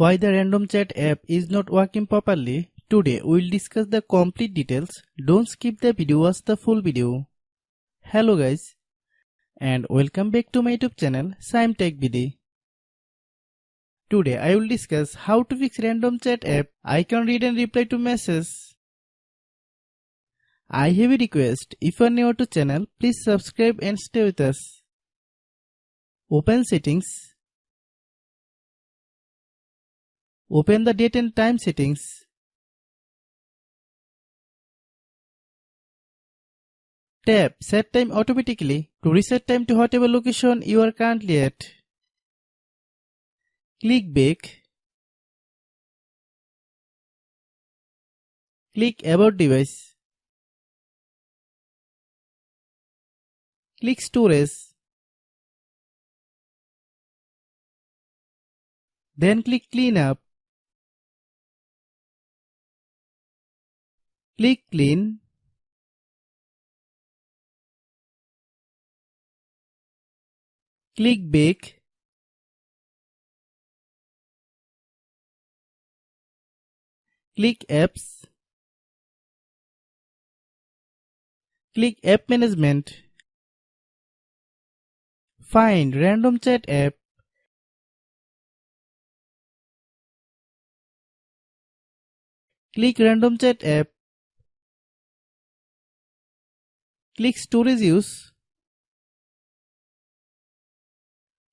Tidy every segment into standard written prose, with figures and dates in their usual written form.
Why the random chat app is not working properly? Today we'll discuss the complete details. Don't skip the video, watch the full video. Hello guys and welcome back to my YouTube channel Shaem Tech Video. Today I will discuss how to fix random chat app. I can read and reply to messages. I have a request. If you are new to channel, please subscribe and stay with us. Open settings. Open the date and time settings. Tap Set Time automatically to reset time to whatever location you are currently at. Click Back. Click About Device. Click Storage. Then click Clean Up. Click Clean. Click Back. Click Apps. Click App Management. Find Random Chat app. Click Random Chat app. Click Storage Use.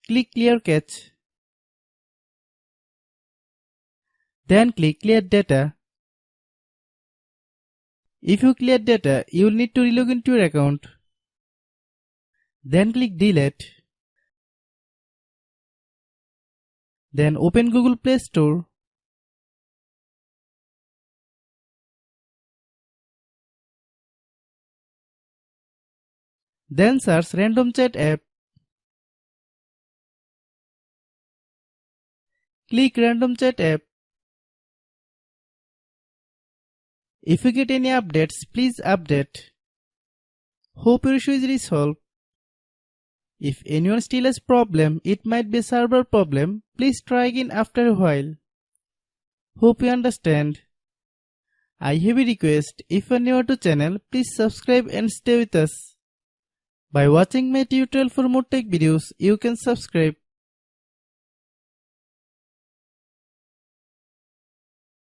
Click Clear Cache. Then click Clear Data. If you clear data, you will need to relog into your account. Then click Delete. Then open Google Play Store. Then search Random Chat app. Click Random Chat app. If you get any updates, please update. Hope your issue is resolved. If anyone still has problem, it might be a server problem. Please try again after a while. Hope you understand. I have a request. If you are new to channel, please subscribe and stay with us. By watching my tutorial for more tech videos, you can subscribe.